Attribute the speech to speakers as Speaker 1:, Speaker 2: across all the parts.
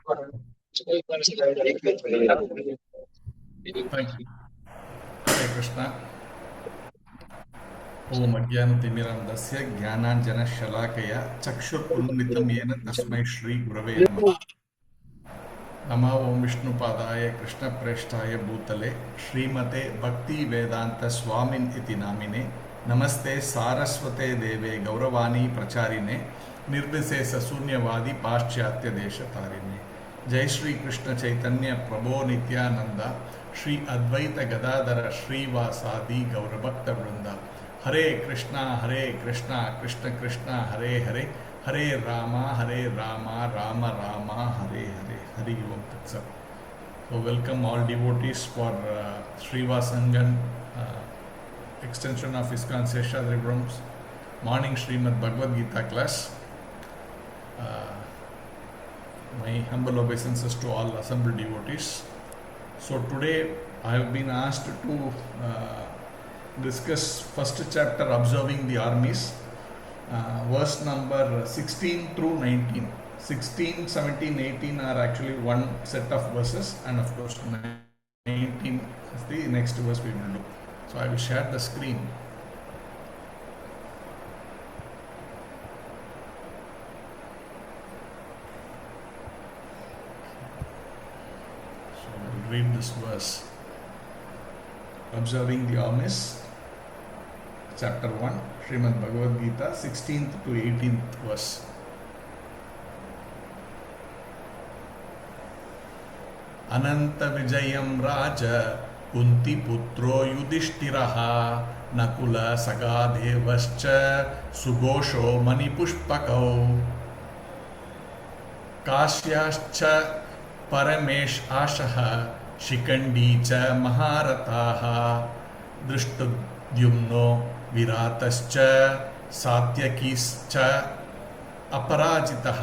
Speaker 1: Thank you. Hare Krishna. Om Ajnanatimirandasya Jnananjanashalakaya Chakshur Yena Tasmai Shri Gurave Namaha. Nama Om Vishnupadaya Krishna Preshtaya Bhutale Srimate Bhakti Vedanta Swamin Iti Namine Namaste Saraswate Deve Gauravani Pracharine Nirdisesa Sunyavadi Paschatya Deshatarine Jai Shri Krishna Chaitanya Prabhu Nityananda Shri Advaita Gadadara Shri Vasadi Gaurabhakta Vrinda Hare Krishna Krishna Krishna Hare Hare Hare Rama Rama Rama Hare Hare Hari Om Tat Sat. So welcome all devotees for Srivasangan extension of ISKCON Seshadripuram's morning Srimad Bhagavad Gita class. My humble obeisances to all assembled devotees. So today I have been asked to discuss first chapter, Observing the Armies, verse number 16 through 19. 16, 17, 18 are actually one set of verses, and of course 19 is the next verse we will do. So I will share the screen. So I will read this verse. Observing the Armies, chapter 1, Srimad Bhagavad Gita, 16th to 18th verse. अनंत विजयं राज कुंती पुत्रो युधिष्ठिरः नकुल सगादेवश्च सुघोषो मणिपुष्पकौ काश्याश्च परमेश आशः शिखण्डी च महारथाः दृष्टद्युम्नो विरातश्च सात्यकीश्च अपराजितः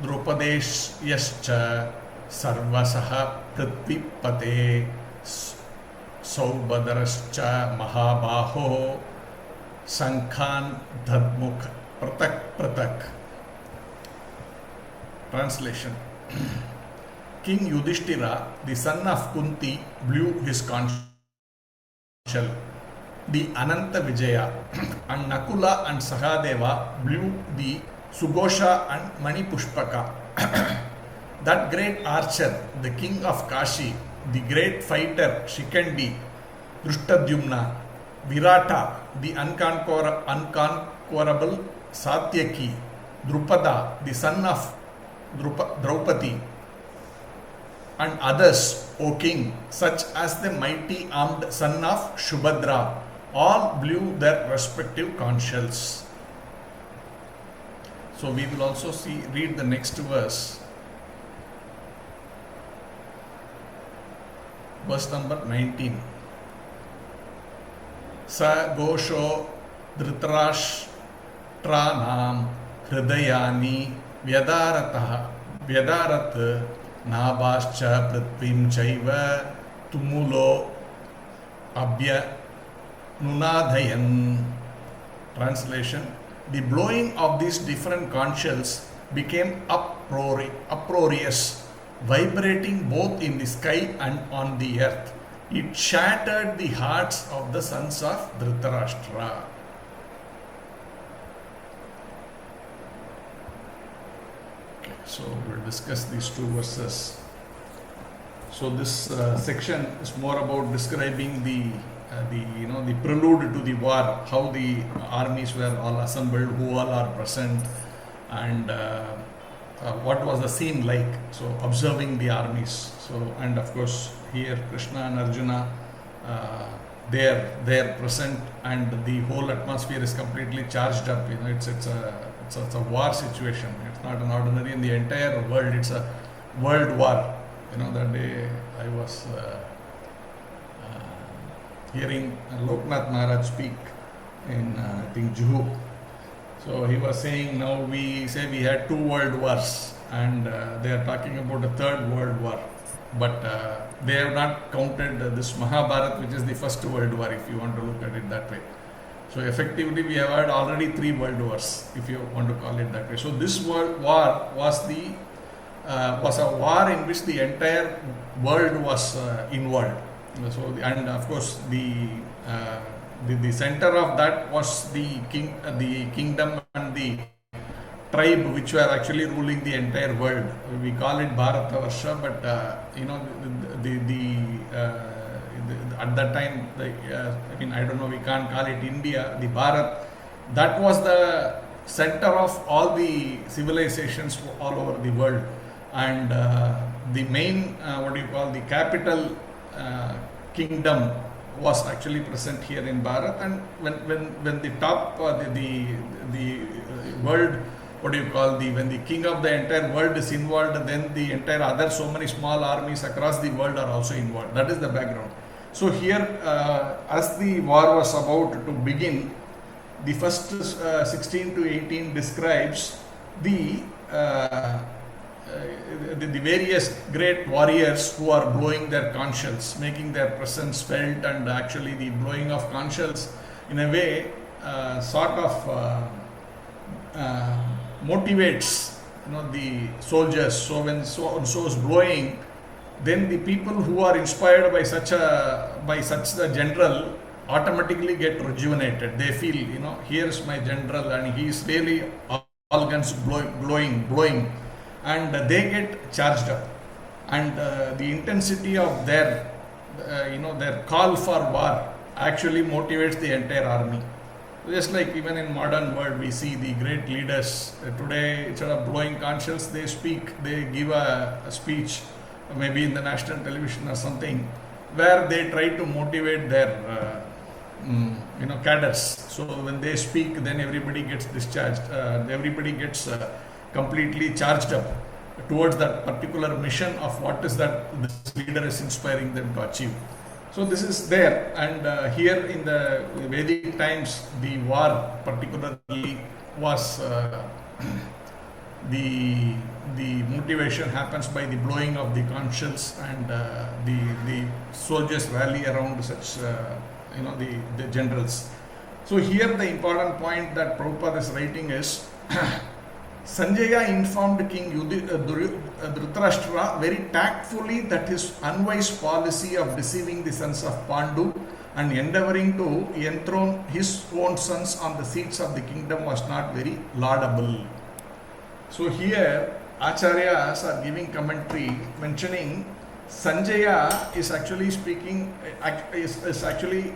Speaker 1: द्रुपदेश्यश्च सर्वसः पृथ्वीपते सौभद्रश्च महाबाहो शंखान् दद्मुख पृथक् पृथक्. Translation. King Yudhishthira, the son of Kunti, blew his conch shell. The Ananta Vijaya and Nakula and Sahadeva blew the Sugosha and Manipushpaka. That great archer, the king of Kashi, the great fighter Shikhandi, Drishtadyumna, Virata, the unconquerable Satyaki, Drupada, the son of Draupadi, and others, O king, such as the mighty armed son of Shubhadra, all blew their respective conch shells. So we will also read the next verse. Verse number 19. Sa Gosho Dhritarashtranam Hridayani Vyadarat Nabhascha Prithvim Chaiva Tumulo Abhya Nunadhayan. Translation. The blowing of these different conch shells became uproarious, vibrating both in the sky and on the earth. It shattered the hearts of the sons of Dhritarashtra. Okay, so we'll discuss these two verses. So this section is more about describing the prelude to the war, how the armies were all assembled, who all are present, and what was the scene like. So observing the armies. So, and of course here Krishna and Arjuna, they are present, and the whole atmosphere is completely charged up. It's a war situation. It's not an ordinary in the entire world. It's a world war. That day I was hearing Loknath Maharaj speak in I think Juhu. So he was saying, now we say we had 2 world wars, and they are talking about a 3rd world war, but they have not counted this Mahabharat, which is the first world war, if you want to look at it that way. So effectively, we have had already 3 world wars, if you want to call it that way. So this world war was a war in which the entire world was involved. So and of course the center of that was the kingdom and the tribe which were actually ruling the entire world. We call it Bharatavarsha, but at that time, I mean, I don't know, we can't call it India, the Bharat. That was the center of all the civilizations all over the world, and the main, the capital kingdom was actually present here in Bharat. And when the top the world, when the king of the entire world is involved, then the entire other so many small armies across the world are also involved. That is the background. So here, as the war was about to begin, the first 16 to 18 describes the various great warriors who are blowing their conch shells, making their presence felt, and actually the blowing of conch shells in a way sort of motivates the soldiers. So when so is blowing, then the people who are inspired by such a general automatically get rejuvenated. They feel, here's my general and he is really all guns blowing, and they get charged up, and the intensity of their their call for war actually motivates the entire army. Just like even in modern world, we see the great leaders today, instead of blowing conch shells, they give a speech, maybe in the national television or something, where they try to motivate their cadres. So when they speak, then everybody gets discharged, everybody gets completely charged up towards that particular mission of what is that this leader is inspiring them to achieve. So this is there, and here in the Vedic times, the war particularly was the motivation happens by the blowing of the conch shells, and the soldiers rally around such the generals. So here the important point that Prabhupada is writing is Sanjaya informed King Dhritarashtra very tactfully that his unwise policy of deceiving the sons of Pandu and endeavoring to enthrone his own sons on the seats of the kingdom was not very laudable. So here Acharyas are giving commentary mentioning Sanjaya is actually speaking, is actually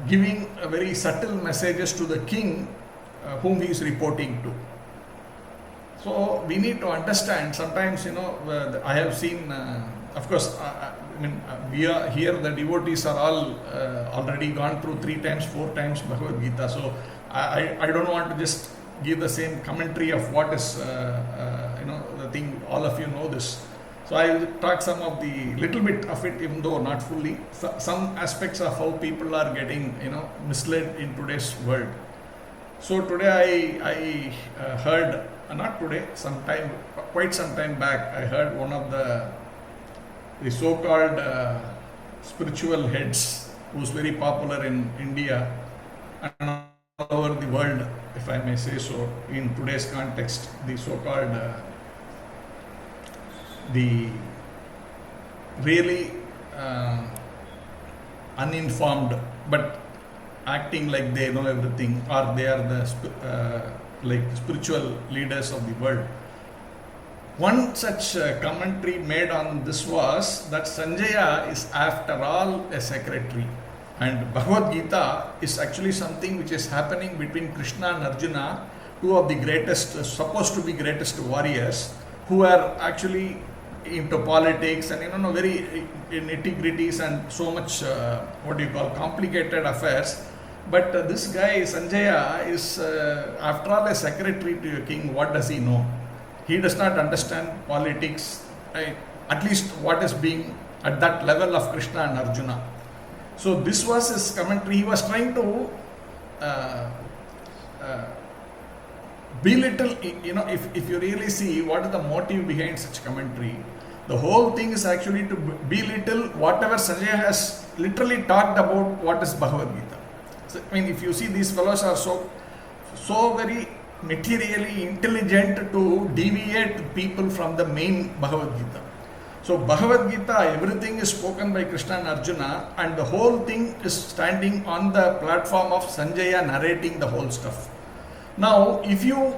Speaker 1: giving very subtle messages to the king whom he is reporting to. So we need to understand, sometimes I have seen, of course, we are here, the devotees are all already gone through 3 times, 4 times Bhagavad Gita. So I don't want to just give the same commentary of what is the thing. All of you know this. So I will talk some of the little bit of it, even though not fully. Some aspects of how people are getting misled in today's world. So today I heard, not today, quite some time back, I heard one of the so-called spiritual heads who's very popular in India and all over the world, if I may say so, in today's context, the so-called the really uninformed but acting like they know everything, or they are the like spiritual leaders of the world. One such commentary made on this was that Sanjaya is after all a secretary, and Bhagavad Gita is actually something which is happening between Krishna and Arjuna, 2 of the greatest, supposed to be greatest warriors, who are actually into politics and very nitty-gritties and so much complicated affairs. But this guy Sanjaya is after all a secretary to a king. What does he know? He does not understand politics, at least what is being at that level of Krishna and Arjuna. So this was his commentary. He was trying to belittle, if you really see what is the motive behind such commentary, the whole thing is actually to belittle whatever Sanjaya has literally talked about what is Bhagavad Gita. I mean, if you see, these fellows are so very materially intelligent to deviate people from the main Bhagavad Gita. So Bhagavad Gita, everything is spoken by Krishna and Arjuna, and the whole thing is standing on the platform of Sanjaya narrating the whole stuff. Now, if you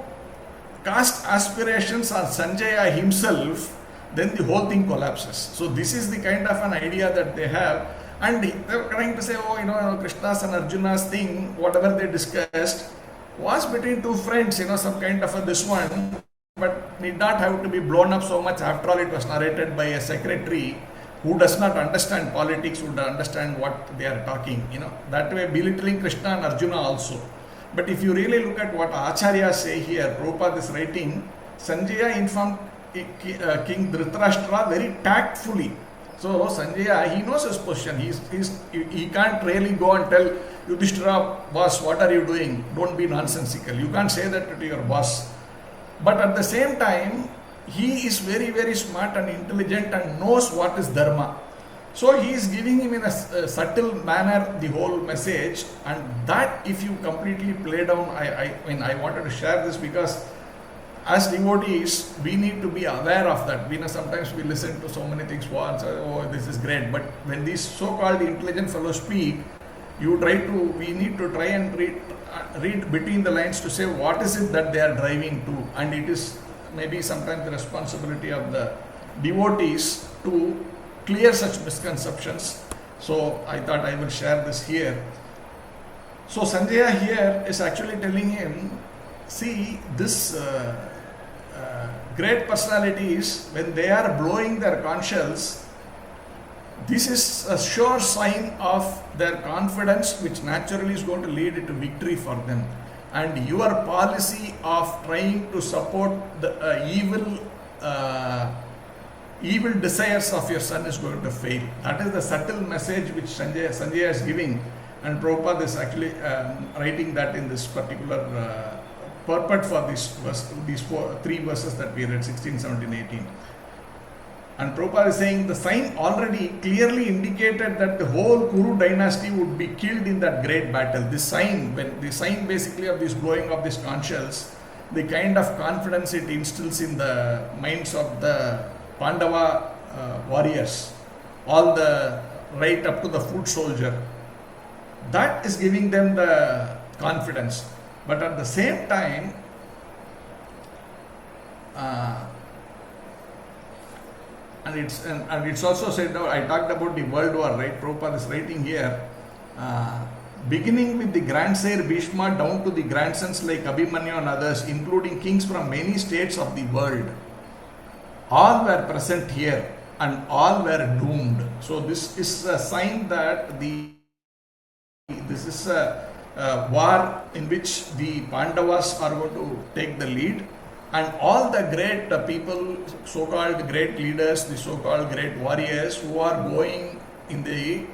Speaker 1: cast aspirations on Sanjaya himself, then the whole thing collapses. So this is the kind of an idea that they have, and they're trying to say, oh, Krishna's and Arjuna's thing, whatever they discussed, was between two friends, some kind of this one, but need not have to be blown up so much. After all, it was narrated by a secretary who does not understand politics, who doesn't understand what they are talking, that way belittling Krishna and Arjuna also. But if you really look at what Acharyas say here, Prabhupada is writing, Sanjaya informed King Dhritarashtra very tactfully. So Sanjaya, he knows his position. He can't really go and tell Yudhishthira, boss, what are you doing? Don't be nonsensical. You can't say that to your boss. But at the same time, he is very, very smart and intelligent and knows what is dharma. So he is giving him in a subtle manner the whole message, and that if you completely play down, I wanted to share this because as devotees, we need to be aware of that. Sometimes we listen to so many things once, oh, this is great, but when these so-called intelligent fellows speak, we need to try and read between the lines to say what is it that they are driving to, and it is maybe sometimes the responsibility of the devotees to clear such misconceptions. So I thought I will share this here. So Sanjaya here is actually telling him, see, this great personalities, when they are blowing their conch shells, this is a sure sign of their confidence, which naturally is going to lead to victory for them. And your policy of trying to support the evil desires of your son is going to fail. That is the subtle message which Sanjaya is giving, and Prabhupada is actually writing that in this particular purport for these three verses that we read, 16, 17, 18. And Prabhupada is saying the sign already clearly indicated that the whole Kuru dynasty would be killed in that great battle. This sign, when the sign basically of this blowing of these conch shells, the kind of confidence it instills in the minds of the Pandava warriors, all the right up to the foot soldier, that is giving them the confidence. But at the same time, and it's also said, now I talked about the world war, right? Prabhupada is writing here, beginning with the grandsire Bhishma down to the grandsons like Abhimanyu and others, including kings from many states of the world, all were present here and all were doomed. So this is a sign that this is a war in which the Pandavas are going to take the lead, and all the great people, so-called great leaders, the so-called great warriors who are going in the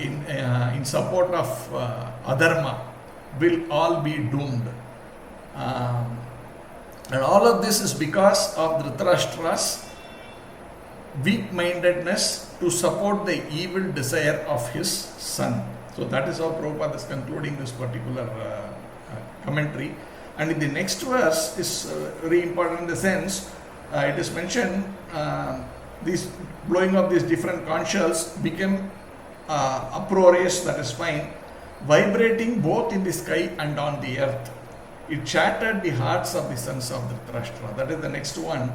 Speaker 1: in support of adharma will all be doomed. And all of this is because of Dhritarashtra's weak-mindedness to support the evil desire of his son. So that is how Prabhupada is concluding this particular commentary. And in the next verse is very important in the sense, it is mentioned, this blowing of these different conch shells became uproarious, that is fine, vibrating both in the sky and on the earth. It shattered the hearts of the sons of Dhritarashtra. That is the next one,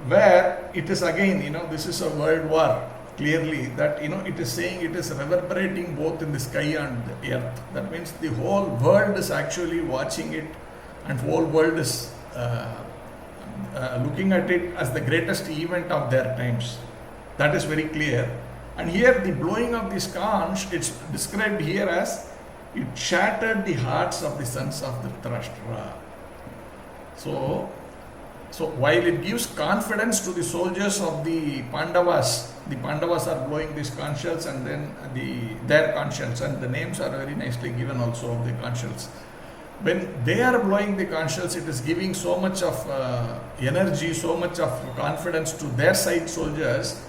Speaker 1: where it is again, this is a world war. Clearly, that it is saying it is reverberating both in the sky and the earth. That means the whole world is actually watching it, and whole world is looking at it as the greatest event of their times. That is very clear. And here the blowing of this conch, it's described here as it shattered the hearts of the sons of Dhritarashtra. So while it gives confidence to the soldiers of the Pandavas are blowing these conch shells, and then their conch shells, and the names are very nicely given also of the conch shells. When they are blowing the conch shells, it is giving so much of energy, so much of confidence to their side soldiers.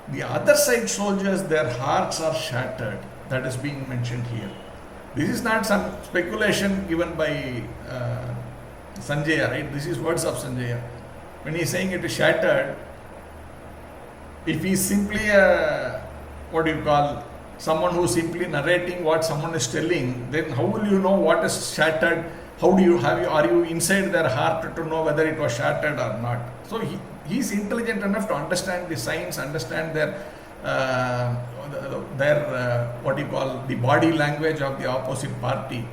Speaker 1: The other side soldiers, their hearts are shattered. That is being mentioned here. This is not some speculation given by Sanjaya, right? This is words of Sanjaya. When he is saying it is shattered, if he is simply a, what do you call, someone who is simply narrating what someone is telling, then how will you know what is shattered? How do you have you? Are you inside their heart to know whether it was shattered or not? So he is intelligent enough to understand the signs, understand their what you call the body language of the opposite party.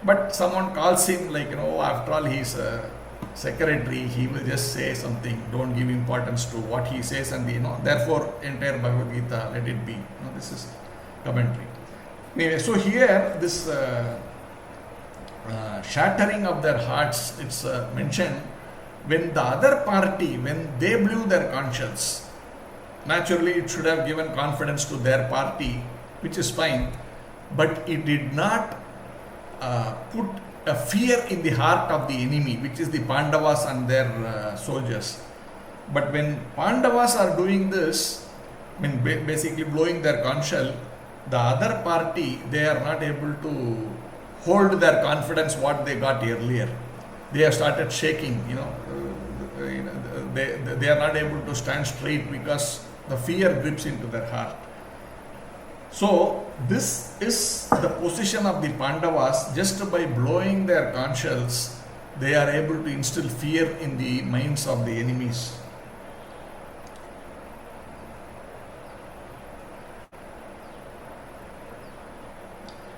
Speaker 1: But someone calls him like, after all he is a secretary, he will just say something. Don't give importance to what he says, and therefore entire Bhagavad Gita, let it be. This is commentary. Anyway, so here this shattering of their hearts, it's mentioned when the other party, when they blew their conscience. Naturally, it should have given confidence to their party, which is fine, but it did not put a fear in the heart of the enemy, which is the Pandavas and their soldiers. But when Pandavas are doing this, basically blowing their conch shell, the other party, they are not able to hold their confidence what they got earlier. They have started shaking, they are not able to stand straight because the fear grips into their heart. So this is the position of the Pandavas. Just by blowing their conch shells, they are able to instill fear in the minds of the enemies.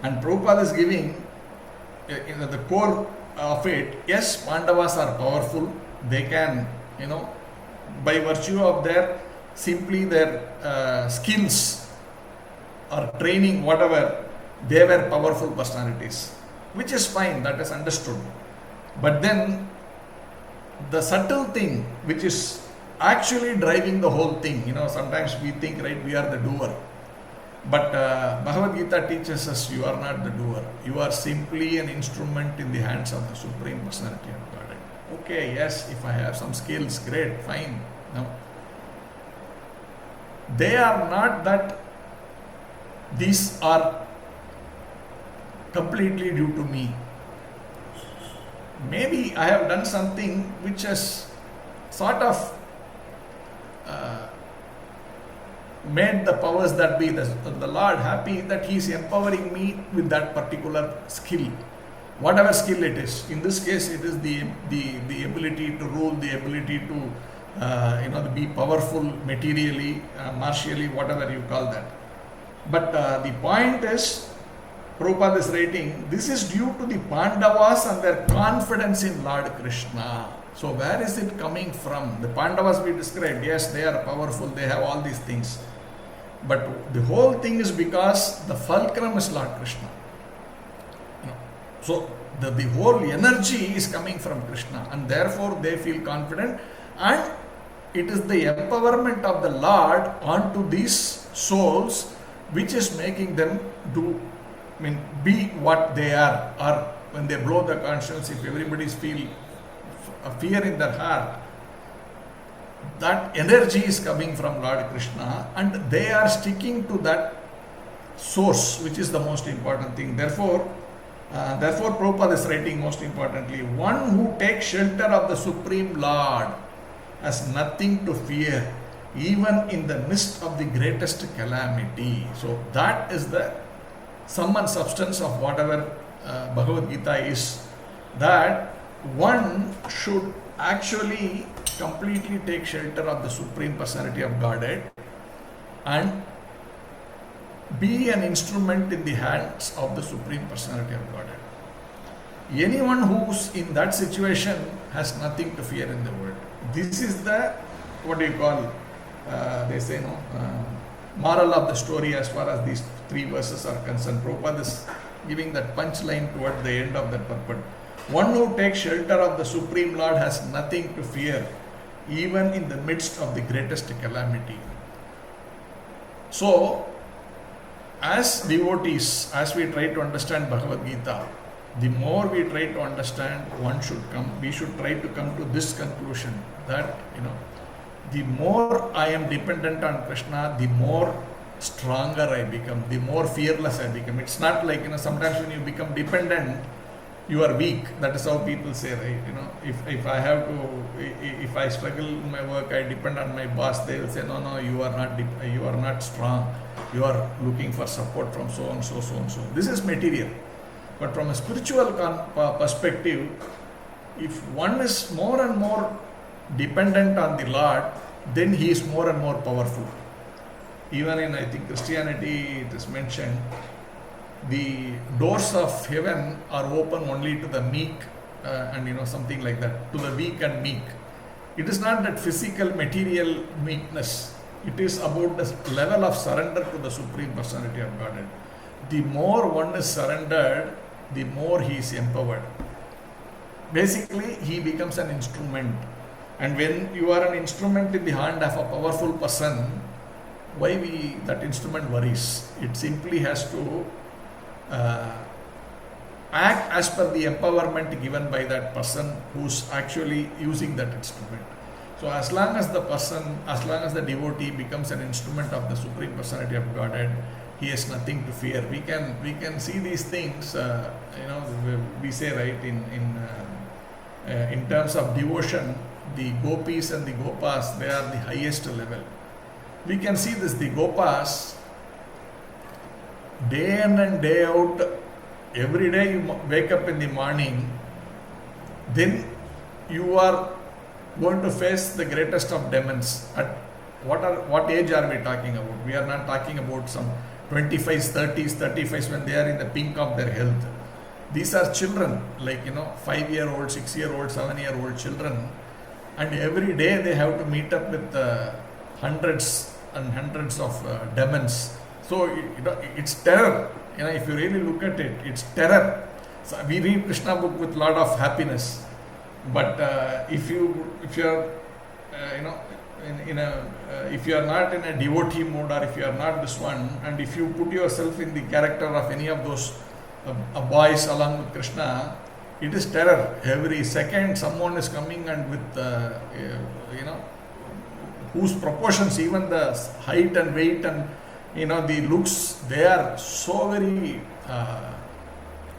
Speaker 1: And Prabhupada is giving the core of it. Yes, Pandavas are powerful. They can, by virtue of their skills or training, whatever, they were powerful personalities, which is fine, that is understood. But then the subtle thing which is actually driving the whole thing, sometimes we think, right, we are the doer. But Bhagavad Gita teaches us you are not the doer. You are simply an instrument in the hands of the Supreme Personality of Godhead. Okay, yes, if I have some skills, great, fine. No. They are not that these are completely due to me. Maybe I have done something which has sort of made the powers that be, the Lord, happy that He is empowering me with that particular skill, whatever skill it is. In this case, it is the ability to rule, the ability to be powerful materially, martially, whatever you call that. But the point is, Prabhupada is writing, this is due to the Pandavas and their confidence in Lord Krishna. So where is it coming from? The Pandavas we described, yes, they are powerful, they have all these things. But the whole thing is because the fulcrum is Lord Krishna. So the whole energy is coming from Krishna, and therefore they feel confident, and it is the empowerment of the Lord onto these souls which is making them be what they are. Or when they blow the conscience, if everybody's feel a fear in their heart, that energy is coming from Lord Krishna, and they are sticking to that source, which is the most important thing. Therefore Prabhupada is writing, most importantly, one who takes shelter of the Supreme Lord has nothing to fear, even in the midst of the greatest calamity. So that is the sum and substance of whatever Bhagavad Gita is, that one should actually completely take shelter of the Supreme Personality of Godhead and be an instrument in the hands of the Supreme Personality of Godhead. Anyone who's in that situation has nothing to fear in the world. This is the, they say, moral of the story as far as these three verses are concerned. Prabhupada is giving that punchline toward the end of that purport. One who takes shelter of the Supreme Lord has nothing to fear, even in the midst of the greatest calamity. So, as devotees, as we try to understand Bhagavad Gita, the more we try to understand, we should try to come to this conclusion that, the more I am dependent on Krishna, the more stronger I become, the more fearless I become. It's not like, sometimes when you become dependent, you are weak. That is how people say, right? If I have to, if I struggle in my work, I depend on my boss, they will say, no, you are not strong. You are looking for support from so and so, so and so. This is material. But from a spiritual perspective, if one is more and more dependent on the Lord, then he is more and more powerful. Even in, I think, Christianity, it is mentioned, the doors of heaven are open only to the meek and something like that, to the weak and meek. It is not that physical, material meekness. It is about the level of surrender to the Supreme Personality of Godhead. The more one is surrendered, the more he is empowered. Basically, he becomes an instrument. And when you are an instrument in the hand of a powerful person, why that instrument worries? It simply has to act as per the empowerment given by that person who's actually using that instrument. So as long as the devotee becomes an instrument of the Supreme Personality of Godhead, he has nothing to fear. We can see these things. We say, right, in terms of devotion, the gopis and the gopas, they are the highest level. We can see this. The gopas, day in and day out, every day you wake up in the morning, then you are going to face the greatest of demons. At what age are we talking about? We are not talking about some 25s, 30s, 35s when they are in the pink of their health. These are children, like 5-year-old, 6-year-old, 7-year-old children, and every day they have to meet up with hundreds and hundreds of demons. So it's terror. If you really look at it, it's terror. So we read Krishna book with lot of happiness, but if you are if you are not in a devotee mode, or if you are not this one, and if you put yourself in the character of any of those boys along with Krishna, it is terror. Every second someone is coming and with whose proportions, even the height and weight and the looks, they are so very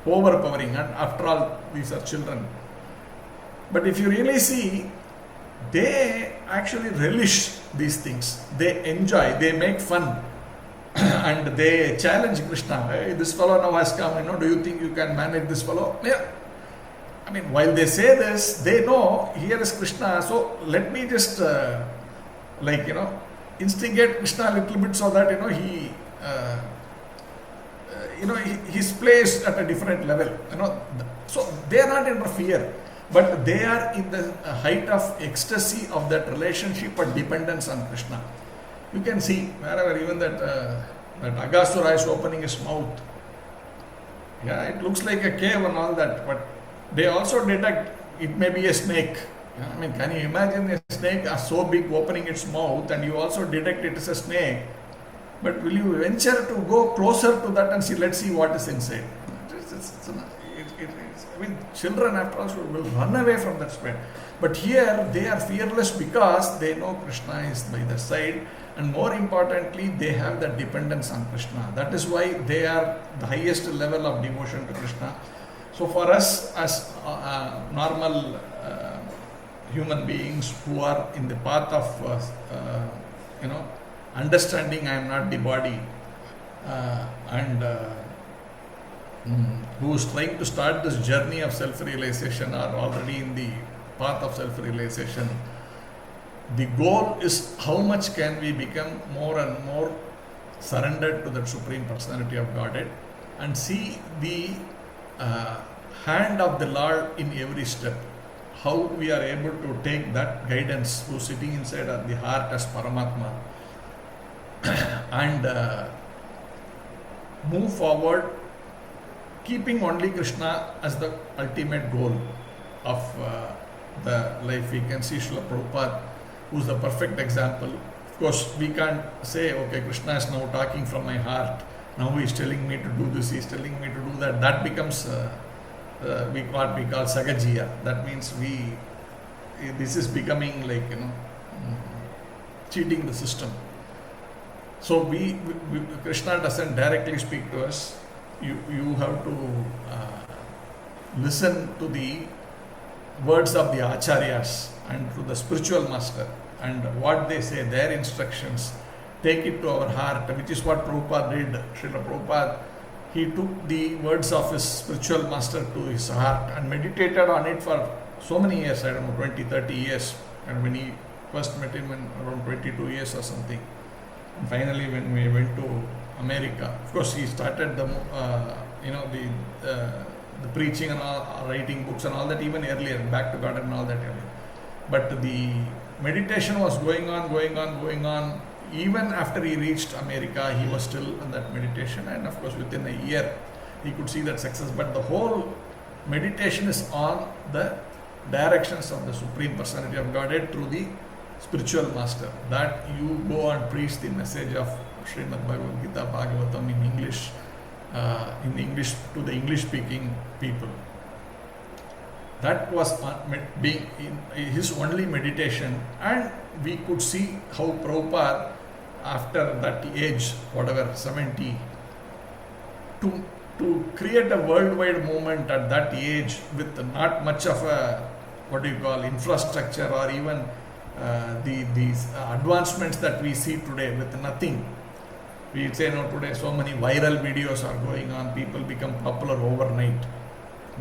Speaker 1: overpowering. And after all, these are children. But if you really see, they actually relish these things. They enjoy, they make fun, and they challenge Krishna. Hey, this fellow now has come, do you think you can manage this fellow? Yeah. I mean, while they say this, they know here is Krishna, so let me just instigate Krishna a little bit, so that he's placed at a different level. So they are not in fear, but they are in the height of ecstasy of that relationship and dependence on Krishna. You can see wherever, even that Agasura is opening his mouth. Yeah, it looks like a cave and all that, but they also detect it may be a snake. I mean, can you imagine a snake so big opening its mouth, and you also detect it is a snake? But will you venture to go closer to that and see? Let's see what is inside. I mean, children after all will run away from that spirit. But here they are fearless because they know Krishna is by their side, and more importantly, they have that dependence on Krishna. That is why they are the highest level of devotion to Krishna. So for us as normal human beings who are in the path of understanding I am not the body, and who is trying to start this journey of self-realization, are already in the path of self-realization. The goal is how much can we become more and more surrendered to that Supreme Personality of Godhead, and see the hand of the Lord in every step. How we are able to take that guidance, who is sitting inside of the heart as Paramatma, and move forward, keeping only Krishna as the ultimate goal of the life. We can see Srila Prabhupada, who is the perfect example. Of course, we can't say, okay, Krishna is now talking from my heart. Now he is telling me to do this, he is telling me to do that. That becomes what we call Sagajiya. That means this is becoming like, cheating the system. So Krishna doesn't directly speak to us. You have to listen to the words of the acharyas and to the spiritual master and what they say, their instructions. Take it to our heart, which is what Prabhupada did. Srila Prabhupada, he took the words of his spiritual master to his heart and meditated on it for so many years, I don't know, 20, 30 years. And when he first met him in around 22 years or something. And finally, when we went to America, of course, he started the preaching and all, writing books and all that even earlier, Back to God and all that earlier. But the meditation was going on. Even after he reached America, he was still in that meditation, and of course, within a year, he could see that success. But the whole meditation is on the directions of the Supreme Personality of Godhead through the spiritual master. That you go and preach the message of Srimad Bhagavad Gita, Bhagavatam in English to the English-speaking people. That was being his only meditation, and we could see how Prabhupada, after that age, whatever, 70, to create a worldwide movement at that age with not much of a, infrastructure or even these advancements that we see today with nothing. We say today so many viral videos are going on, people become popular overnight.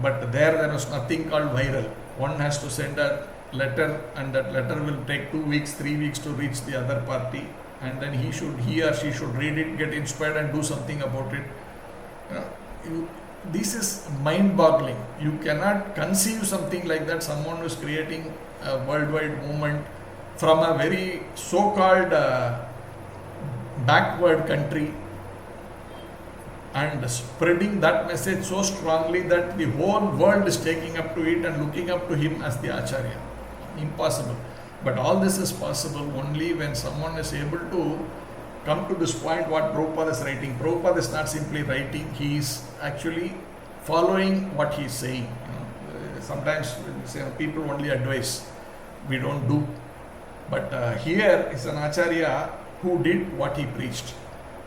Speaker 1: But there was nothing called viral. One has to send a letter, and that letter will take 2 weeks, 3 weeks to reach the other party, and then he or she should read it, get inspired and do something about it. This is mind-boggling. You cannot conceive something like that. Someone who is creating a worldwide movement from a very so-called backward country and spreading that message so strongly that the whole world is taking up to it and looking up to him as the Acharya. Impossible. But all this is possible only when someone is able to come to this point what Prabhupada is writing. Prabhupada is not simply writing, he is actually following what he is saying. Sometimes people only advise, we don't do. But here is an Acharya who did what he preached.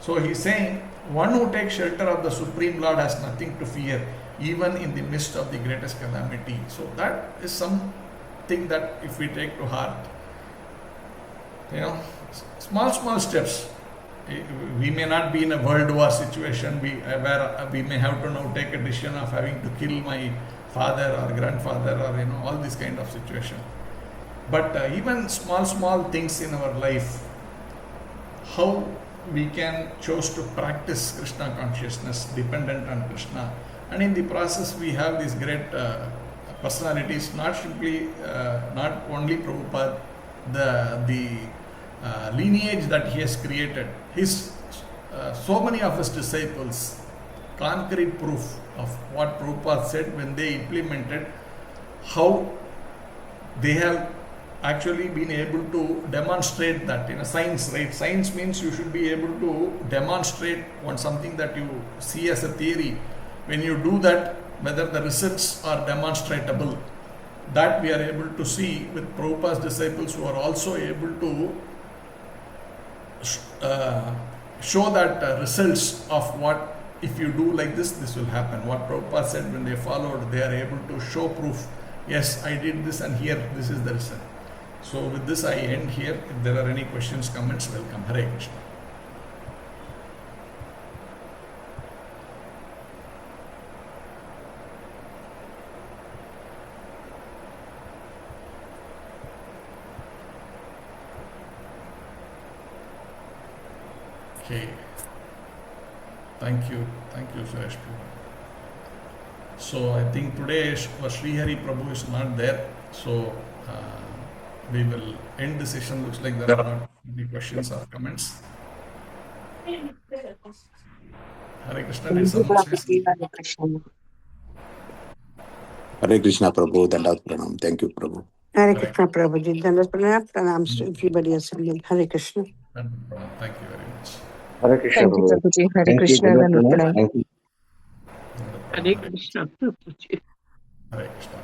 Speaker 1: So he is saying, one who takes shelter of the Supreme Lord has nothing to fear, even in the midst of the greatest calamity. So that is something that if we take to heart, small steps. We may not be in a world war situation where we may have to now take a decision of having to kill my father or grandfather or all this kind of situation. But even small things in our life, how we can choose to practice Krishna consciousness dependent on Krishna, and in the process we have these great personalities, not only Prabhupada, the lineage that he has created, so many of his disciples, concrete proof of what Prabhupada said when they implemented, how they have actually been able to demonstrate that in a science, right? Science means you should be able to demonstrate on something that you see as a theory. When you do that, whether the results are demonstrable, that we are able to see with Prabhupada's disciples who are also able to show that results of what, if you do like this, this will happen. What Prabhupada said when they followed, they are able to show proof. Yes, I did this and here, this is the result. So with this I end here. If there are any questions, comments, welcome. Hare Krishna. Okay. Thank you, Suresh. So I think today Srihari Prabhu is not there. So we will end the session. Looks like there are not any questions or comments. Hare Krishna, did someone say something?
Speaker 2: Hare Krishna.
Speaker 3: Hare Krishna, Prabhu. Dandat Pranam. Thank you, Prabhu.
Speaker 2: Hare Krishna, Prabhuji. Dandat Pranam to everybody assembled. Hare Krishna.
Speaker 1: Thank you very much.
Speaker 4: Hare Krishna,
Speaker 5: Thank you,
Speaker 4: Prabhu.
Speaker 5: Prabhuji. Hare
Speaker 4: Thank you,
Speaker 5: Krishna.
Speaker 4: Dandat
Speaker 5: Dandat
Speaker 4: Pranam.
Speaker 5: Pranam.
Speaker 4: Thank you.
Speaker 5: Hare Krishna, Prabhuji.
Speaker 1: Hare Krishna.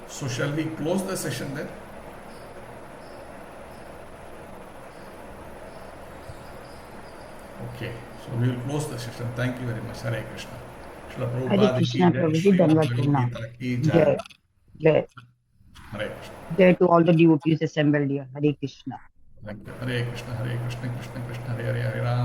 Speaker 1: So shall we close the session there? Okay, so we will close the session. Thank you very much. Hare Krishna. Srila
Speaker 5: Hare
Speaker 1: Prabhupada ki
Speaker 5: Krishna,
Speaker 1: jai,
Speaker 5: Prabhuji,
Speaker 1: Srimad
Speaker 5: Dhanavad
Speaker 1: Bhagavad
Speaker 5: Pranam.
Speaker 1: Gita ki jai.
Speaker 5: Jai, Jai,
Speaker 1: Hare Krishna.
Speaker 5: Jai to all the devotees assembled here. Hare Krishna.
Speaker 1: Thank you. Hare Krishna, Krishna Krishna, Hare Hare, Hare Ram.